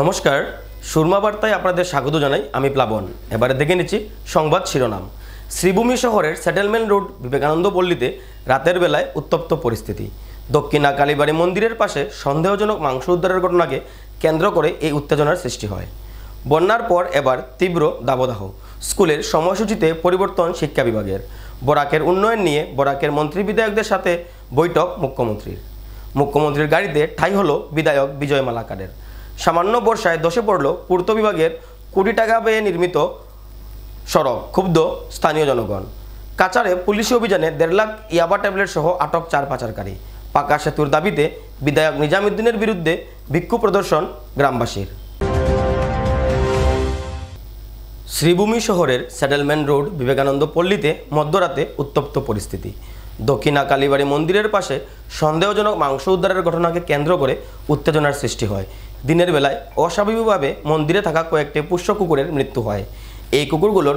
নমস্কার, সুরমা বার্তায় আপনাদের স্বাগত জানাই। আমি প্লাবন। এবারে দেখে নিচ্ছি সংবাদ শিরোনাম। শ্রীভূমি শহরের সেটেলমেন্ট রোড বিবেকানন্দ পল্লীতে রাতের বেলায় উত্তপ্ত পরিস্থিতি। দক্ষিণা কালীবাড়ি মন্দিরের পাশে সন্দেহজনক মাংস উদ্ধারের ঘটনাকে কেন্দ্র করে এই উত্তেজনার সৃষ্টি হয়। বন্যার পর এবার তীব্র দাবদাহ। স্কুলের সময়সূচিতে পরিবর্তন শিক্ষা বিভাগের। বরাকের উন্নয়ন নিয়ে বরাকের মন্ত্রী বিধায়কদের সাথে বৈঠক মুখ্যমন্ত্রীর গাড়িতে ঠাঁই হলো বিধায়ক বিজয় মালাকারের। সামান্য বর্ষায় ধসে পড়ল পূর্ত বিভাগের কোটি টাকা ব্যয়ে নির্মিত সড়ক। ক্ষুব্ধ স্থানীয় জনগণ। কাচারে পুলিশি অভিযানে 1.5 লাখ ইয়াবা ট্যাবলেট সহ আটক 4 পাচারকারী। পাকা সেতুর দাবিতে বিধায়ক নিজামুদ্দিনের বিরুদ্ধে বিক্ষোভ প্রদর্শন গ্রামবাসীর। শ্রীভূমি শহরের সেটেলমেন্ট রোড বিবেকানন্দ পল্লীতে মধ্যরাতে উত্তপ্ত পরিস্থিতি। দক্ষিণা কালীবাড়ি মন্দিরের পাশে সন্দেহজনক মাংস উদ্ধারের ঘটনাকে কেন্দ্র করে উত্তেজনার সৃষ্টি হয়। দিনের বেলায় অস্বাভাবিকভাবে মন্দিরে থাকা কয়েকটি পোষ্য কুকুরের মৃত্যু হয়। এই কুকুরগুলোর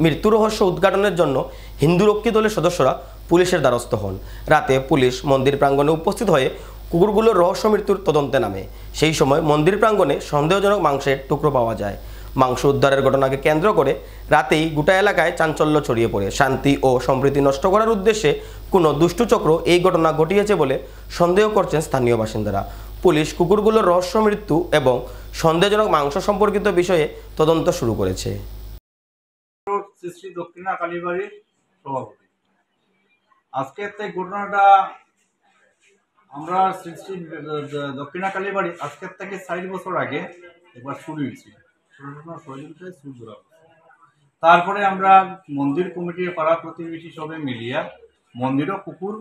মৃত্যু রহস্য উদ্ঘাটনের জন্য হিন্দু রক্ষী দলের সদস্যরা পুলিশের দ্বারস্থ হন। রাতে পুলিশ মন্দির প্রাঙ্গণে উপস্থিত হয়ে কুকুরগুলোর রহস্য মৃত্যুর তদন্তে নামে। সেই সময় মন্দির প্রাঙ্গণে সন্দেহজনক মাংসের টুকরো পাওয়া যায়। মাংস উদ্ধারের ঘটনাকে কেন্দ্র করে রাতেই গোটা এলাকায় চাঞ্চল্য ছড়িয়ে পড়ে। শান্তি ও সম্প্রীতি নষ্ট করার উদ্দেশ্যে কোনো দুষ্টু চক্র এই ঘটনা ঘটিয়েছে বলে সন্দেহ করছেন স্থানীয় বাসিন্দারা। পুলিশ কুকুরগুলোর রহস্য মৃত্যু এবং সন্দেহজনক মাংস সম্পর্কিত বিষয়ে তদন্ত শুরু করেছে। দক্ষিণা কালীবাড়ির সভাপতি। আজকে ঘটনাটা আমরা দক্ষিণা কালীবাড়ি আজকের থেকে 4 বছর আগে একবার শুরু হয়েছিল। তারপরে আমরা মন্দির কমিটি পাড়া প্রতিবেশী সবে মিলিয়া মন্দিরও কুকুর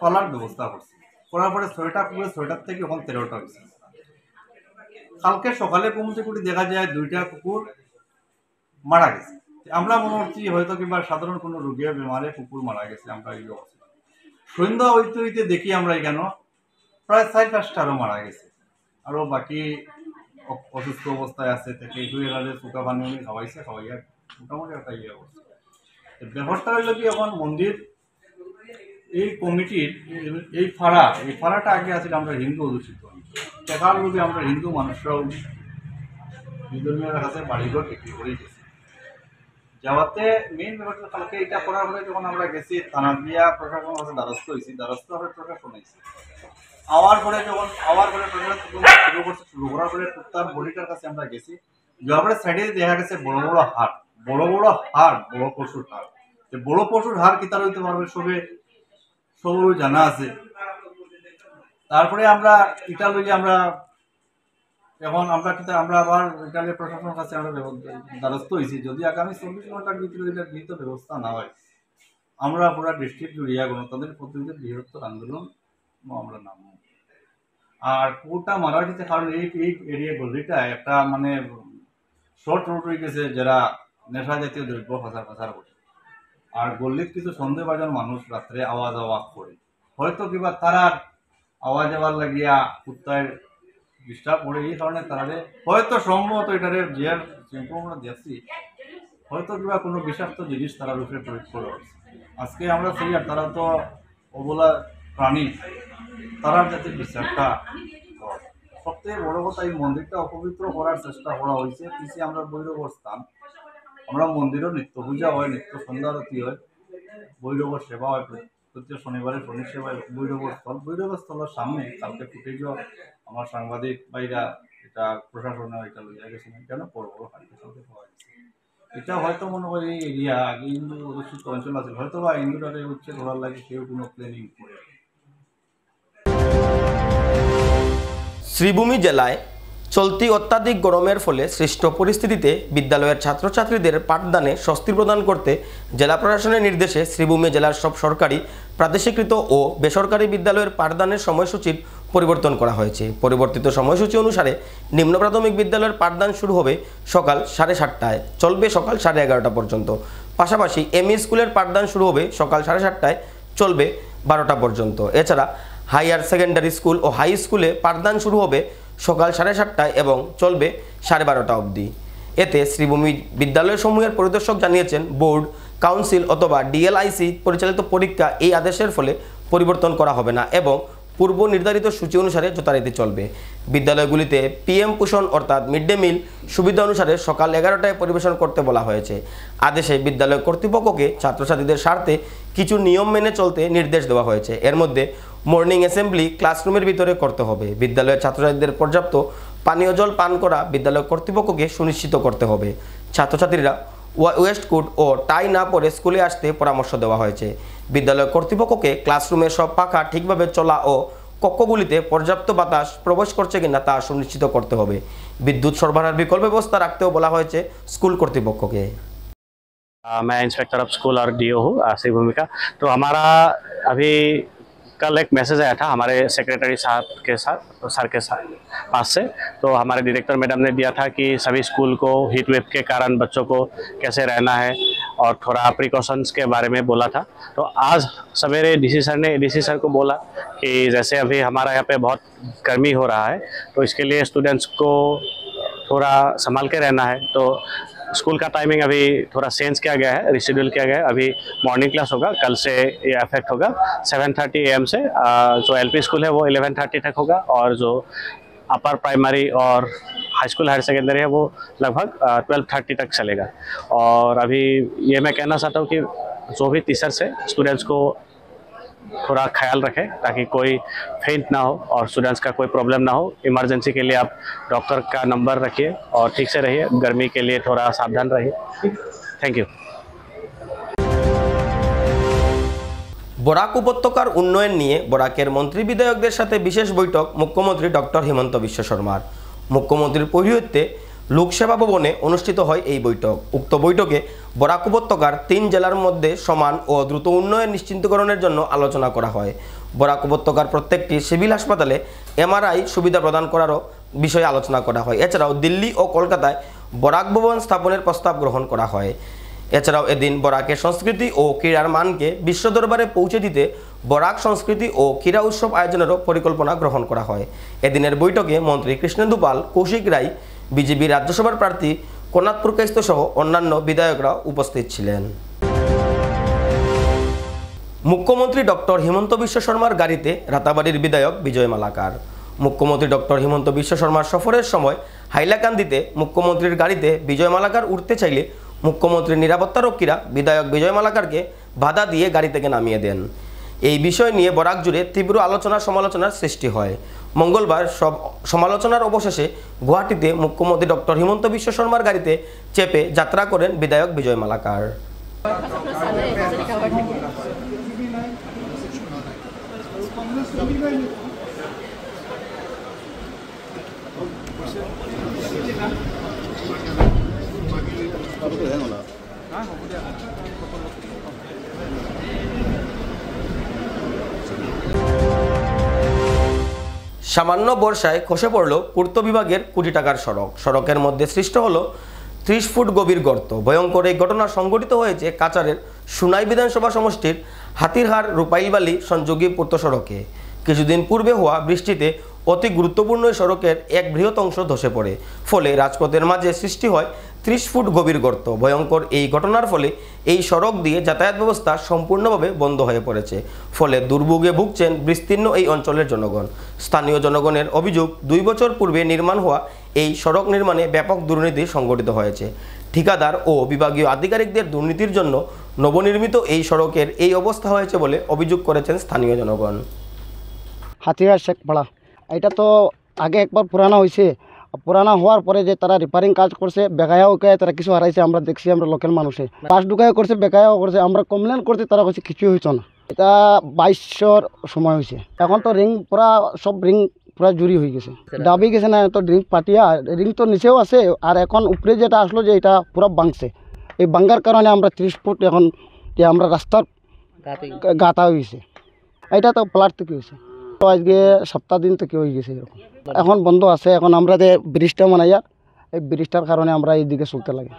পালার ব্যবস্থা করছি। করার পরে 6টা কুকুর, 6টার থেকে এখন 13টা হয়েছে। কালকে সকালে কমতে করে দেখা যায় 2টা কুকুর মারা গেছে। আমরা মনে হচ্ছি হয়তো কিংবা সাধারণ কোনো রোগীর বেমারে কুকুর মারা গেছে। আমরা এই অবস্থা সন্ধ্যা হইতে হইতে দেখি আমরা এখানে প্রায় 4-5টা আরো মারা গেছে। আরো বাকি অসুস্থ অবস্থায় আছে থেকে চুকা পানি খাওয়াইছে, খাওয়াইয়া মোটামুটি একটা অবস্থা। ব্যাপারটা হইল কি, এখন মন্দির এই কমিটির এই ফাড়াটা আগে আছে আমরা হিন্দু অধ্যুষিত। দেখার যদি আমরা হিন্দু মানুষরাও বিধর্মীয়র কাছে বাড়িঘর বিক্রি করে গেছি যাওয়াতে মেইন ব্যাপারটা কালকে এটা করার পরে যখন আমরা গেছি থানা দিয়া প্রশাসনের কাছে দ্বারস্থ হয়েছি, দ্বারস্থ হয়ে প্রশাসন হয়েছি। আওয়ার পরে প্রশাসন শুরু করার পরে কুত্তার বডিটার কাছে আমরা গেছি। যাওয়ার পরে সাইডে দেখা গেছে বড় পশুর হাড়। বড় পশুর হাড় কি তার হইতে পারবে সবে জানা আছে। তারপরে আমরা এটা লইয়ে আমরা এখন আমরা আবার এখানে প্রশাসনের কাছে আমরা দ্বারস্থ হয়েছি। যদি আগামী 24 ঘন্টার ভিতরে এটার গৃহীত ব্যবস্থা না হয়, আমরা পুরা ডিস্ট্রিক্ট জুড়িয়া গণতান্ত্রিক পদ্ধতিতে বৃহত্তর আন্দোলন আমরা নামব। আর কুকুরটা মারা যেতে কারণ এই এরিয়া গলিটা একটা মানে শর্ট রোড হয়ে গেছে, যারা নেশা জাতীয় দ্রব্য পাচার করে। আর গল্লিত কিছু সন্দেহভাজন মানুষ রাত্রে আওয়াজ করে, হয়তো কিবা তারার আওয়াজ লাগিয়া কুত্তায় ডিস্টার্ব করে। এই কারণে তারা হয়তো সম্ভবত এটারে জিয়ার আমরা দেখছি, হয়তো কিবা কোনো বিষাক্ত জিনিস তারা রূপে প্রয়োগ করে। আজকে আমরা সেই আর তারা তো অবলা প্রাণী, তারার যাতে বিচারটা। সবথেকে বড় কথা, এই মন্দিরটা অপবিত্র করার চেষ্টা করা হয়েছে। পিছিয়ে আমরা ভৈরবর স্থান, আমরা মন্দিরও নিত্য পূজা হয়, নিত্য সন্ধ্যারতি হয়, ভৈরবর সেবা হয়। প্রত্যেক শনিবারে শনি সেবায় ভৈরবর স্থলের সামনে কালকে ফুটেজও আমার সাংবাদিক ভাইরা এটা প্রশাসনে এটা লইয়া গেছিলেন। কেন বড় হাটকে সাথে পাওয়া গেছে। এটা হয়তো মনে করি এই এরিয়া আগে হিন্দু অধ্যুষিত অঞ্চল আছে, হয়তো বা হিন্দুটারে উচ্ছেদ ধরার লাগে কেউ কোনো প্ল্যানিং করে। শ্রীভূমি জেলায় চলতি অত্যাধিক গরমের ফলে সৃষ্ট পরিস্থিতিতে বিদ্যালয়ের ছাত্রছাত্রীদের পাঠদানে স্বস্তি প্রদান করতে জেলা প্রশাসনের নির্দেশে শ্রীভূমি জেলার সব সরকারি, প্রাদেশিকৃত ও বেসরকারি বিদ্যালয়ের পাঠদানের সময়সূচির পরিবর্তন করা হয়েছে। পরিবর্তিত সময়সূচি অনুসারে নিম্ন প্রাথমিক বিদ্যালয়ের পাঠদান শুরু হবে সকাল 7:30টায়, চলবে সকাল 11:30টা পর্যন্ত। পাশাপাশি এমই স্কুলের পাঠদান শুরু হবে সকাল 7:30টায়, চলবে 12টা পর্যন্ত। এছাড়া হাইয়ার সেকেন্ডারি স্কুল ও হাই স্কুলে পাঠদান শুরু হবে সকাল 7:30টায় এবং চলবে 12:30টা অবধি। এতে শ্রীভূমি বিদ্যালয়সমূহের পরিদর্শক জানিয়েছেন, বোর্ড, কাউন্সিল অথবা ডিএলআইসি পরিচালিত পরীক্ষা এই আদেশের ফলে পরিবর্তন করা হবে না এবং পূর্ব নির্ধারিত সূচি অনুসারে যথারীতি চলবে। বিদ্যালয়গুলিতে পিএম পোষণ অর্থাৎ মিড ডে মিল সুবিধা অনুসারে সকাল 11টায় পরিবেশন করতে বলা হয়েছে। আদেশে বিদ্যালয় কর্তৃপক্ষকে ছাত্রছাত্রীদের স্বার্থে কিছু নিয়ম মেনে চলতে নির্দেশ দেওয়া হয়েছে। এর মধ্যে মর্নিং অ্যাসেম্বলি ক্লাসরুমের ভিতরে করতে হবে। বিদ্যালয়ের ছাত্রছাত্রীদের পর্যাপ্ত পানীয় জল পান করা বিদ্যালয় কর্তৃপক্ষকে সুনিশ্চিত করতে হবে। ছাত্রছাত্রীরা ওয়েস্টকোট ও টাই না পরে স্কুলে আসতে পরামর্শ দেওয়া হয়েছে। বিদ্যালয় কর্তৃপক্ষকে ক্লাসরুমের সব পাখা ঠিকভাবে চলা ও কক্ষগুলিতে পর্যাপ্ত বাতাস প্রবেশ করছে কিনা তা সুনিশ্চিত করতে হবে। বিদ্যুৎ সরবরাহের বিকল্প ব্যবস্থা রাখতেও বলা হয়েছে স্কুল কর্তৃপক্ষকে। मैं इंस्पेक्टर ऑफ स्कूल और डीओ हूँ श्री भूमिका। तो हमारा अभी कल एक मैसेज आया था हमारे सेक्रेटरी साहब के साथ सर के साथ पास से। तो हमारे डायरेक्टर मैडम ने दिया था कि सभी स्कूल को हीट वेव के कारण बच्चों को कैसे रहना है और थोड़ा प्रिकॉशंस के बारे में बोला था। तो आज सवेरे डीसी सर ने एडीसी सर को बोला कि जैसे अभी हमारा यहाँ पे बहुत गर्मी हो रहा है तो इसके लिए स्टूडेंट्स को थोड़ा संभाल के रहना है। तो स्कूल का टाइमिंग अभी थोड़ा चेंज किया गया है, रिशेड्यूल किया गया है। अभी मॉर्निंग क्लास होगा, कल से ये अफेक्ट होगा 7:30 AM से। जो एलपी स्कूल है वो 11:30 तक होगा और जो अपर प्राइमरी और हाई स्कूल हायर सेकेंडरी है वो लगभग 12:30 तक चलेगा। और अभी ये मैं कहना चाहता हूँ कि जो भी टीचर से स्टूडेंट्स को थोड़ा ख्याल रखें ताकि कोई फेंट ना हो और स्टूडेंट्स का कोई प्रॉब्लम ना हो। इमरजेंसी के लिए आप डॉक्टर का नंबर रखिए और ठीक से रहिए। गर्मी के लिए थोड़ा सावधान रहिए। Thank you. বরাক উপত্যকার উন্নয়ন নিয়ে বরাকের মন্ত্রী বিধায়কদের সাথে বিশেষ বৈঠক মুখ্যমন্ত্রী ডক্টর হিমন্ত বিশ্ব শর্মার। মুখ্যমন্ত্রীর পৌরোহিত্যে লোকসেবা ভবনে অনুষ্ঠিত হয় এই বৈঠক। উক্ত বৈঠকে বরাক উপত্যকার 3 জেলার মধ্যে সমান ও দ্রুত উন্নয়ন নিশ্চিতকরণের জন্য আলোচনা করা হয়। বরাক উপত্যকার প্রত্যেকটি সিভিল হাসপাতালে এমআরআই সুবিধা প্রদান করারও বিষয়ে আলোচনা করা হয়। এছাড়াও দিল্লি ও কলকাতায় বরাক ভবন স্থাপনের প্রস্তাব গ্রহণ করা হয়। এছাড়াও এদিন বরাকের সংস্কৃতি ও ক্রীড়ার মানকে বিশ্ব দরবারে পৌঁছে দিতে বরাক সংস্কৃতি ও ক্রীড়া উৎসব আয়োজনেরও পরিকল্পনা গ্রহণ করা হয়। এদিনের বৈঠকে মন্ত্রী কৃষ্ণেন্দু পাল, কৌশিক রায়, বিজেপি রাজ্যসভার প্রার্থী কোনাথ পুরকাইস্ত সহ অন্যান্য বিধায়করা উপস্থিত ছিলেন। মুখ্যমন্ত্রী ডক্টর হিমন্ত বিশ্ব শর্মার গাড়িতে রাতাবাড়ির বিধায়ক বিজয় মালাকার। মুখ্যমন্ত্রী ডক্টর হিমন্ত বিশ্ব শর্মার সফরের সময় হাইলাকান্দিতে মুখ্যমন্ত্রীর গাড়িতে বিজয় মালাকার উঠতে চাইলে মুখ্যমন্ত্রীর নিরাপত্তারক্ষীরা বিধায়ক বিজয় মালাকারকে বাধা দিয়ে গাড়ি থেকে নামিয়ে দেন। এই বিষয় নিয়ে বরাক জুড়ে তীব্র আলোচনা সমালোচনার সৃষ্টি হয়। মঙ্গলবার সব সমালোচনার অবশেষে গুয়াহাটিতে মুখ্যমন্ত্রী ডক্টর হিমন্ত বিশ্ব শর্মার গাড়িতে চেপে যাত্রা করেন বিধায়ক বিজয় মালাকার। সামান্য বর্ষায় খসে পড়ল পূর্ত বিভাগের কোটি টাকার সড়ক। সড়কের মধ্যে সৃষ্ট হলো 30 ফুট গভীর গর্ত। ভয়ঙ্কর এই ঘটনা সংঘটিত হয়েছে কাচারের সুনাই বিধানসভা সমষ্টির হাতিরহাট রূপাইলবালি সংযোগী পূর্ত সড়কে। কিছুদিন পূর্বে হওয়া বৃষ্টিতে অতি গুরুত্বপূর্ণ এই সড়কের এক বৃহৎ অংশ ধসে পড়ে। ফলে রাজপথের মাঝে সৃষ্টি হয় 30 ফুট গভীর গর্ত। ভয়ঙ্কর এই ঘটনার ফলে এই সড়ক দিয়ে যাতায়াত ব্যবস্থা সম্পূর্ণভাবে বন্ধ হয়ে পড়েছে। ফলে দুর্ভোগে ভুগছেন বিস্তীর্ণ এই অঞ্চলের জনগণ। স্থানীয় জনগণের অভিযোগ, 2 বছর পূর্বে নির্মাণ হওয়া এই সড়ক নির্মাণে ব্যাপক দুর্নীতি সংঘটিত হয়েছে। ঠিকাদার ও বিভাগীয় আধিকারিকদের দুর্নীতির জন্য নবনির্মিত এই সড়কের এই অবস্থা হয়েছে বলে অভিযোগ করেছেন স্থানীয় জনগণ। হাতিরহাট শেখপাড়া, এটা তো আগে একবার পুরানো হয়েছে। পুরানা হওয়ার পরে যে তারা রিপেয়ারিং কাজ করছে, বেকায়া উকায় তারা কিছু হারাইছে, আমরা দেখছি, আমরা লোকাল মানুষে কাজ ঢুকায় করছে, বেকায়াও করছে। আমরা কমপ্লেন করছি, তারা করছে কিছুই হইতো না। এটা 2200 সময় হয়েছে। এখন তো রিং পুরা সব রিং পুরা জুড়ি হয়ে গেছে, দাবি গেছে না তো রিং পাটিয়া, রিং তো নিচেও আছে। আর এখন উপরে যেটা আসলো যে এটা পুরো ভাঙছে। এই ভাঙার কারণে আমরা 30 ফুট এখন যে আমরা রাস্তার গাতা হয়েছে। এটা তো প্লাট থেকে হয়েছে, তো আজকে সপ্তাহ দিন থেকে হয়ে গেছে এরকম। এখন বন্ধ আছে। এখন আমরা যে ব্রিজটা বানাইয়া, এই ব্রিজটার কারণে আমরা এইদিকে চলতে লাগে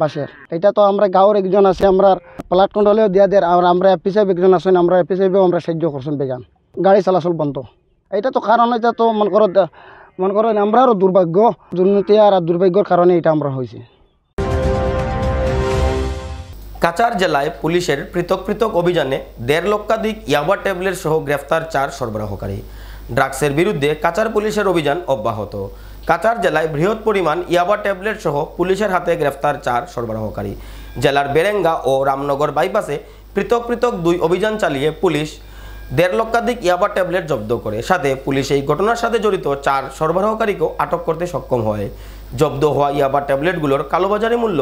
বাসের। এটা তো আমরা গাঁওর একজন আছে, আমরা প্লাট কন্ট্রোলেও দিয়া দেয়। আর আমরা এপি সাহেব একজন আছেন, আমরা এপি সাহেবেও আমরা সাহায্য করছেন বেগান। গাড়ি চলাচল বন্ধ। এটা তো কারণ, এটা তো মনে করো আমরারও দুর্ভাগ্য, দুর্নীতি আর দুর্ভাগ্যর কারণে এটা আমরা হয়েছে। কাছাড় জেলায় পুলিশের পৃথক পৃথক অভিযানে 1.5 লক্ষাধিক ইয়াবা ট্যাবলেট সহ গ্রেফতার 4 সরবরাহকারী। ড্রাগসের বিরুদ্ধে কাছাড় পুলিশের অভিযান অব্যাহত। কাছাড় জেলায় বৃহৎ পরিমাণ ইয়াবা ট্যাবলেট সহ পুলিশের হাতে গ্রেফতার 4 সরবরাহকারী। জেলার বেরেঙ্গা ও রামনগর বাইপাসে পৃথক পৃথক 2 অভিযান চালিয়ে পুলিশ 1.5 লক্ষাধিক ইয়াবা ট্যাবলেট জব্দ করে। সাথে পুলিশ এই ঘটনার সাথে জড়িত 4 সরবরাহকারীকেও আটক করতে সক্ষম হয়। জব্দ হওয়া ইয়াবা ট্যাবলেটগুলোর কালোবাজারি মূল্য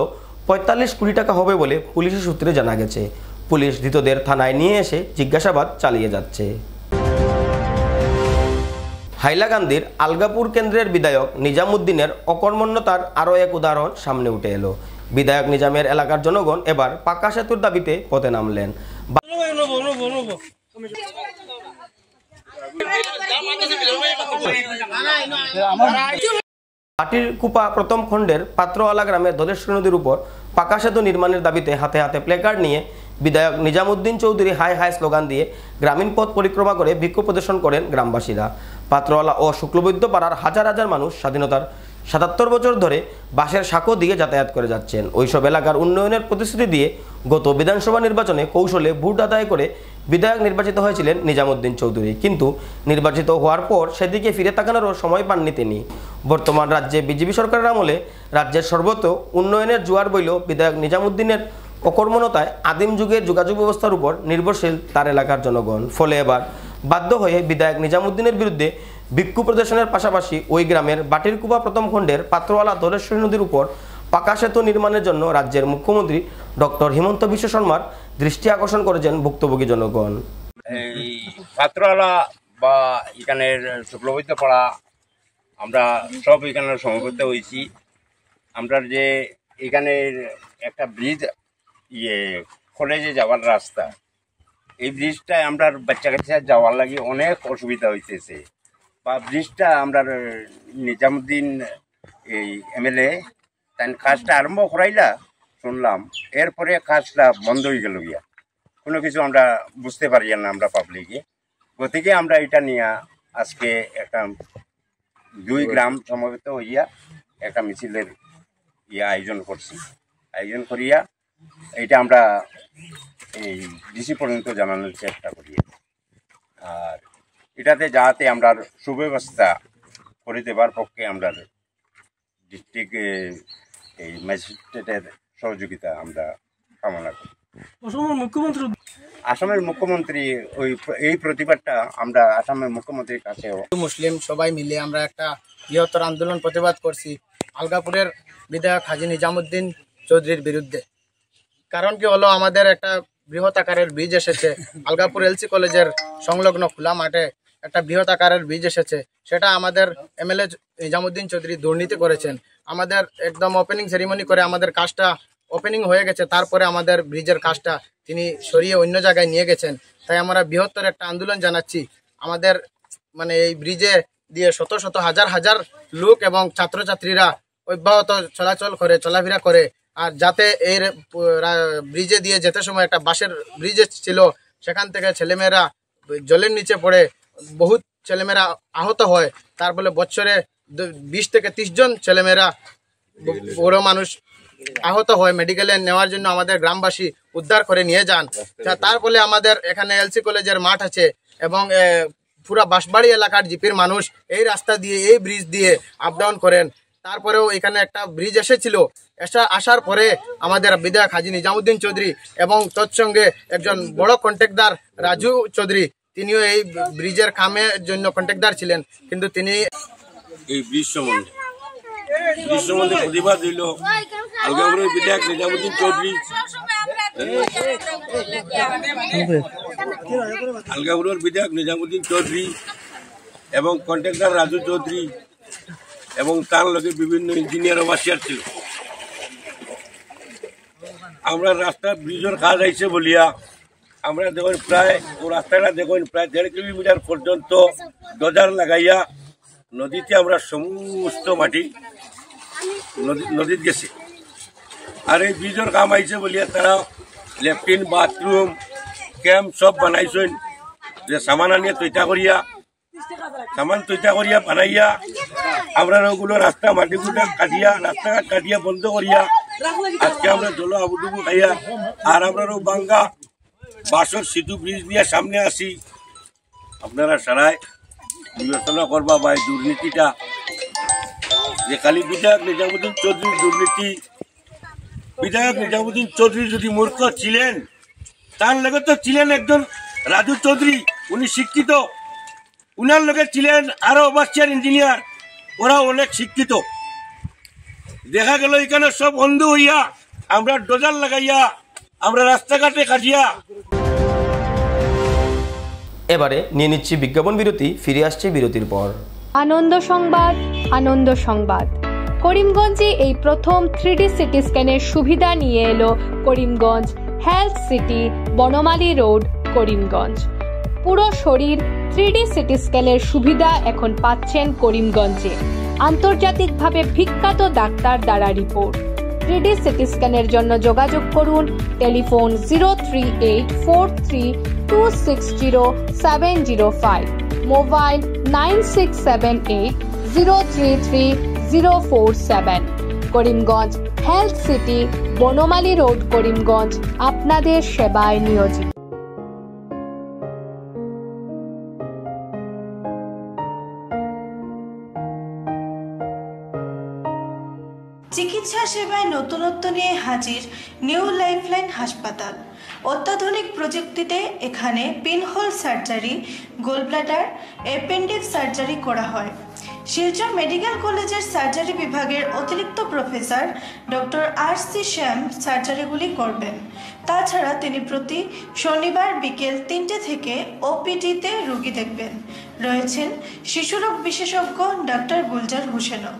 45 কোটি টাকা হবে বলে পুলিশের সূত্রে জানা গেছে। পুলিশ ধৃতদের থানায় নিয়ে এসে জিজ্ঞাসাবাদ চালিয়ে যাচ্ছে। হাইলাকান্দির আলগাপুর কেন্দ্রের বিধায়ক নিজামুদ্দিনের অকর্মণ্যতার আরও এক উদাহরণ সামনে উঠে এলো। বিধায়ক নিজামের এলাকার জনগণ এবার পাকা সেতুর দাবিতে পথে নামলেন। বাটির কুপা প্রথম খণ্ডের পাত্রওয়ালা গ্রামের ধলেশ্বরী নদীর উপর পাকা সেতু নির্মাণের দাবিতে হাতে হাতে প্লেকার্ড নিয়ে বিধায়ক Nizamuddin Chowdhury high high slogan দিয়ে গ্রামীণ পথ পরিক্রমা করে বিক্ষোভ প্রদর্শন করেন গ্রামবাসীরা। পাত্রওয়ালা ও শুক্লবৈদ্য পাড়ার হাজার হাজার মানুষ স্বাধীনতার ৭৭ বছর ধরে বাঁশের সাঁকো দিয়ে যাতায়াত করে যাচ্ছেন। ওইসব এলাকার উন্নয়নের প্রতিশ্রুতি দিয়ে গত বিধানসভা নির্বাচনে কৌশলে ভোট আদায় করে বিধায়ক নির্বাচিত হয়েছিলেন নিজামুদ্দিন চৌধুরী। কিন্তু নির্বাচিত হওয়ার পর সেদিকে ফিরে তাকানোরও সময় পাননি তিনি। বর্তমান রাজ্যে বিজেপি সরকারের আমলে রাজ্যের সর্বত্র উন্নয়নের জোয়ার বইল বিধায়ক নিজামুদ্দিনের অকর্মণ্যতায় আদিম যুগের যোগাযোগ ব্যবস্থার উপর নির্ভরশীল তার এলাকার জনগণ। ফলে এবার বাধ্য হয়ে বিধায়ক নিজামুদ্দিনের বিরুদ্ধে বিক্ষোভ প্রদর্শনের পাশাপাশি ওই গ্রামের বাটিরকুপা প্রথম খণ্ডের পাত্রওয়ালা ধলেশ্বরী নদীর উপর পাকা সেতু নির্মাণের জন্য রাজ্যের মুখ্যমন্ত্রী ডক্টর হিমন্ত বিশ্ব শর্মার দৃষ্টি আকর্ষণ করেছেন ভুক্তভোগী জনগণ। এই পাত্রওয়ালা বা এখানের শুক্লবৈদ্য পাড়া আমরা সব এখানে সমবেত হয়েছি। আমরা যে এখানের একটা ব্রিজ কলেজে যাওয়ার রাস্তা, এই ব্রিজটায় আমরা বাচ্চা কাচ্চা যাওয়ার লাগে অনেক অসুবিধা হইতেছে। বা ব্রিজটা আমরা নিজামুদ্দিন এই এমএলএ তাই কাজটা আরম্ভ করাইলা শুনলাম, এরপরে কাজটা বন্ধ হয়ে গেল গিয়া, কোনো কিছু আমরা বুঝতে পারি না আমরা পাবলিকে। গতিকে আমরা এটা নিয়ে আজকে একটা 2 গ্রাম সমবেত হইয়া একটা মিছিলের আয়োজন করছি। আয়োজন করিয়া এইটা আমরা এই ডিসি পর্যন্ত জানানোর চেষ্টা করি। আর এটাতে যাতে আমরা সুব্যবস্থা করে দেবার পক্ষে আমরা ডিস্ট্রিক্ট এই ম্যাজিস্ট্রেটের সহযোগিতা আমরা কামনা করি। আসামের মুখ্যমন্ত্রী এই প্রতিবাদটা আমরা আসামের মুখ্যমন্ত্রীর কাছেও মুসলিম সবাই মিলে আমরা একটা বৃহত্তর আন্দোলন প্রতিবাদ করছি আলগাপুরের বিধায়ক হাজী নিজামুদ্দিন চৌধুরীর বিরুদ্ধে। কারণ কি হলো, আমাদের একটা বৃহৎ আকারের ব্রিজ এসেছে আলগাপুর এলসি কলেজের সংলগ্ন খোলা মাঠে, একটা বৃহৎ আকারের ব্রিজ এসেছে। সেটা আমাদের এমএলএ নিজামুদ্দিন চৌধুরী দুর্নীতি করেছেন। আমাদের একদম ওপেনিং সেরিমনি করে আমাদের কাজটা ওপেনিং হয়ে গেছে, তারপরে আমাদের ব্রিজের কাজটা তিনি সরিয়ে অন্য জায়গায় নিয়ে গেছেন। তাই আমরা বৃহত্তর একটা আন্দোলন জানাচ্ছি। আমাদের মানে এই ব্রিজে দিয়ে শত শত হাজার হাজার লোক এবং ছাত্রছাত্রীরা অব্যাহত চলাফেরা করে। আর যাতে এই ব্রিজে দিয়ে যেতে সময় একটা বাঁশের ব্রিজ ছিল, সেখান থেকে ছেলেমেয়েরা জলের নিচে পড়ে বহুত ছেলেমেয়েরা আহত হয়। তার ফলে বছরে 20 থেকে 30 জন ছেলেমেয়েরা বড় মানুষ আহত হয়। মেডিকেলে নেওয়ার জন্য আমাদের গ্রামবাসী উদ্ধার করে নিয়ে যান। তার ফলে আমাদের এখানে এলসি কলেজের মাঠ আছে এবং পুরা বাঁশবাড়ি এলাকার জিপির মানুষ এই রাস্তা দিয়ে এই ব্রিজ দিয়ে আপ ডাউন করেন। তারপরেও এখানে একটা ব্রিজ এসেছিল, আসার পরে আমাদের বিধায়ক হাজী নিজামুদ্দিন চৌধুরী এবং তৎসঙ্গে একজন বড় কন্ট্রাক্টর রাজু চৌধুরী, তিনিও এই ব্রিজের কামের জন্য কন্ট্রাক্টর ছিলেন। কিন্তু তিনি এই ব্রিজ সম্বন্ধে প্রতিবাদ হইল আলগাপুরের বিধায়ক নিজামুদ্দিন চৌধুরী, আলগাপুরের বিধায়ক নিজামুদ্দিন চৌধুরী এবং কন্ট্রাক্টর রাজু চৌধুরী এবং তার লগে বিভিন্ন ইঞ্জিনিয়ার অফিসার ছিল। আমরা রাস্তা ব্রিজের কাজ আইছে বলিয়া আমরা দেখুন প্রায় ও রাস্তাটা দেখুন প্রায় 1.5 কিলোমিটার পর্যন্ত ডজার লাগাইয়া নদীতে আমরা সমস্ত মাটি নদীতে গেছে। আর এই ব্রিজের কাম আইছে বলিয়া তারা লেট্রিন বাথরুম ক্যাম্প সব বানাইছেন, যে সামান আনিয়ে তৈতা করিয়া বানাইয়া আমরা ওগুলো রাস্তাঘাট কাটিয়া বন্ধ করিয়া আজকে আমরা জল আবুডুবু খাইয়া আর আমরাও বাঙ্গা বাসর সেতু ব্রিজ নিয়ে সামনে আসি। আপনারা সারাই বিবেচনা করবা বা এই দুর্নীতিটা যে খালি বিধায়ক নিজামুদ্দিন চৌধুরীর দুর্নীতি। বিধায়ক নিজামুদ্দিন চৌধুরী যদি মূর্খ ছিলেন, তার লগে তো ছিলেন একজন রাজু চৌধুরী, উনি শিক্ষিত। উনার লগে ছিলেন আরো ওভারসিয়ার ইঞ্জিনিয়ার, ওরা অনেক শিক্ষিত। দেখা গেল এখানে সব অন্ধ হইয়া আমরা ডোজার লাগাইয়া আমরা রাস্তাঘাটে কাটিয়া। এবারে নিয়ে নিচ্ছি বিজ্ঞাপন বিরতি, ফিরে আসছে বিরতির পর। আনন্দ সংবাদ, আনন্দ সংবাদ। করিমগঞ্জে এই প্রথম 3D সিটি স্ক্যানের সুবিধা নিয়ে এলো Karimganj health city, Banamali road, Karimganj. পুরো শরীর 3D সিটি স্ক্যানের সুবিধা এখন পাচ্ছেন করিমগঞ্জে। আন্তর্জাতিকভাবে বিখ্যাত ডাক্তার দ্বারা রিপোর্ট। 3D সিটি স্ক্যানের জন্য যোগাযোগ করুন telephone 03843260705, mobile 9678033047। Karimganj health city, Banamali road, Karimganj আপনাদের সেবায় নিয়োজিত। চিকিৎসা সেবায় নতুনত্ব নিয়ে হাজির নিউ লাইফলাইন হাসপাতাল। অত্যাধুনিক প্রযুক্তিতে এখানে pinhole surgery, gallbladder, appendix surgery করা হয়। শিলচর মেডিকেল কলেজের সার্জারি বিভাগের অতিরিক্ত প্রফেসর ডক্টর RC শ্যাম সার্জারিগুলি করবেন। তাছাড়া তিনি প্রতি শনিবার বিকেল 3টে থেকে OPD-তে রোগী দেখবেন। রয়েছেন শিশুরোগ বিশেষজ্ঞ ডক্টর গুলজার হোসেনও।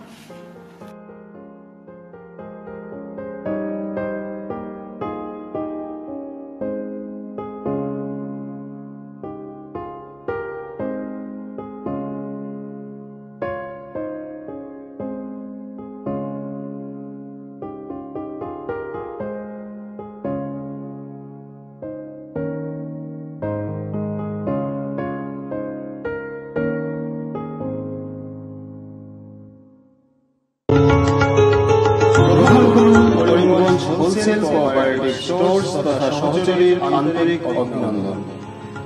হোলসেল কোঅপারেটিভ স্টোর্স তথা সহযোগীর আন্তরিক অভিনন্দন।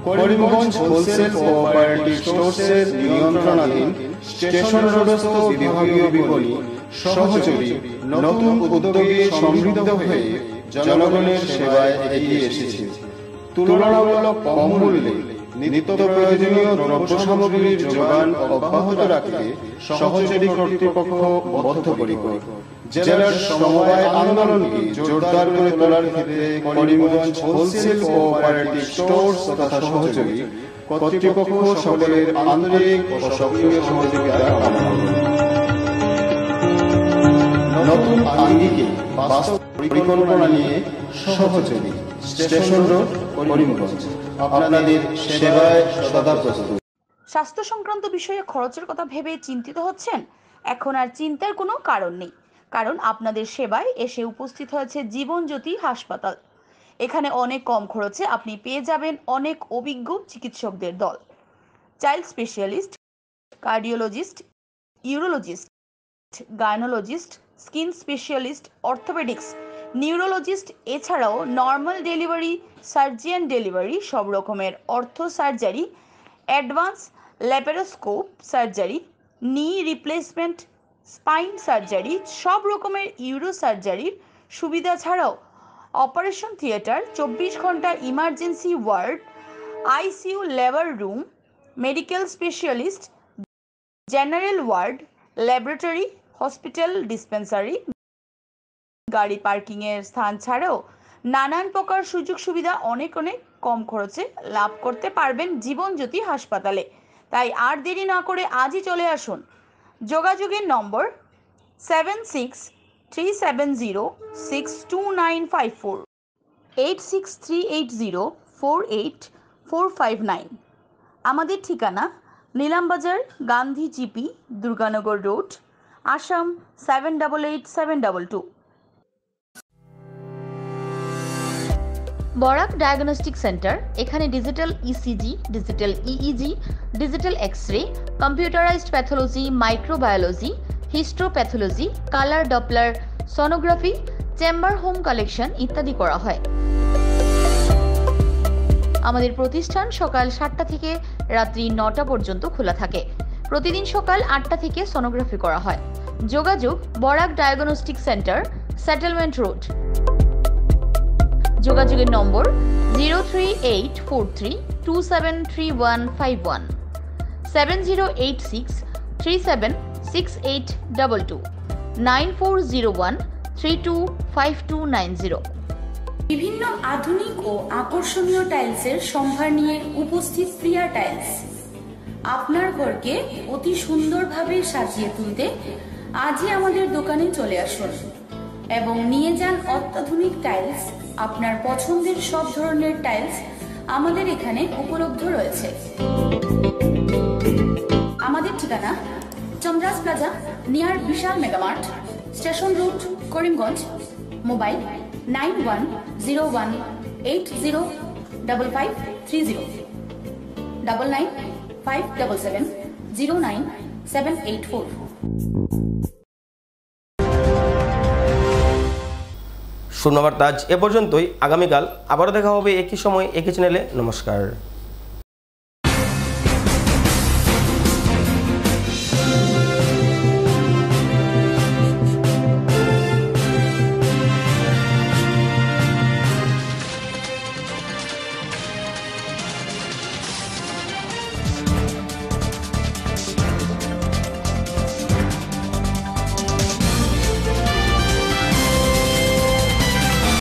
করিমগঞ্জ হোলসেল কোঅপারেটিভ স্টোর্সের নিয়ন্ত্রণাধীন স্টেশন রোডস্থ বিভাগীয় বিপণী সহযোগী নতুন উদ্যোগে সমৃদ্ধ হয়ে জনগণের সেবায় এগিয়ে এসেছে। তুলনামূলক কম মূল্যে নিত্য প্রয়োজনীয় দ্রব্য সামগ্রীর যোগান অব্যাহত রাখতে সহযোগী কর্তৃপক্ষ বদ্ধপরিকর। জেলার সমবায় আন্দোলনকে জোরদার করে তোলার ক্ষেত্রে করিমগঞ্জ হোলসেল কোঅপারেটিভ স্টোর্স তথা সহযোগী কর্তৃপক্ষ সকলের আন্তরিক ও সক্রিয় সহযোগিতা কামনা করে। নতুন আঙ্গিকে বাস্তব পরিকল্পনা নিয়ে সহযোগী স্টেশন রোড, করিমগঞ্জ আপনাদের সেবায় সদা প্রস্তুত। স্বাস্থ্য সংক্রান্ত বিষয়ে খরচের কথা ভেবে চিন্তিত হচ্ছেন? এখন আর চিন্তার কোনো কারণ নেই, কারণ আপনাদের সেবায় এসে উপস্থিত হয়েছে জীবনজ্যোতি হাসপাতাল। এখানে অনেক কম খরচে আপনি পেয়ে যাবেন অনেক অভিজ্ঞ চিকিৎসকদের দল। Child specialist, cardiologist, urologist, gynecologist, skin specialist, orthopedics, neurologist, এছাড়াও নর্মাল ডেলিভারি, সার্জিয়ান ডেলিভারি, সব রকমের ortho surgery, advance laparoscope surgery, knee replacement, spine surgery, সব রকমের ইউরো সার্জারির সুবিধা ছাড়াও অপারেশন থিয়েটার, 24 ঘন্টা emergency ward, ICU labour room, medical specialist, general ward, laboratory, hospital dispensary, গাড়ি পার্কিংয়ের স্থান ছাড়াও নানান প্রকার সুযোগ সুবিধা অনেক কম খরচে লাভ করতে পারবেন জীবনজ্যোতি হাসপাতালে। তাই আর দেরি না করে আজই চলে আসুন। যোগাযোগের নম্বর 7637062954, 8638048459। আমাদের ঠিকানা Nilambazar, Gandhi GP, Durganagar road, Assam 788722। Barak diagnostic centre. এখানে digital ECG, digital EEG, digital x ray, computerised pathology, microbiology, histopathology, colour Doppler sonography, chamber home collection ইত্যাদি করা হয়। আমাদের প্রতিষ্ঠান সকাল 7টা থেকে রাত্রি 9টা পর্যন্ত খোলা থাকে। প্রতিদিন সকাল 8টা থেকে সোনোগ্রাফি করা হয়। যোগাযোগ Barak diagnostic centre, settlement road. যোগাযোগের নম্বর 03843273151, 7086376822, 9401325290। বিভিন্ন আধুনিক ও আকর্ষণীয় টাইলসের সম্ভার নিয়ে উপস্থিত প্রিয়া টাইলস। আপনার ঘরকে অতি সুন্দরভাবে সাজিয়ে তুলতে আজই আমাদের দোকানে চলে আসুন এবং নিয়ে যান অত্যাধুনিক টাইলস। আপনার পছন্দের সব ধরনের টাইলস আমাদের এখানে উপলব্ধ রয়েছে। আমাদের ঠিকানা Chandras plaza, near Vishal megamart, station road, Karimganj. Mobile 9101805530, 9957709784। শূন্যবার্তা আজ এ পর্যন্তই। আগামীকাল আবারও দেখা হবে একই সময় একই চ্যানেলে। নমস্কার।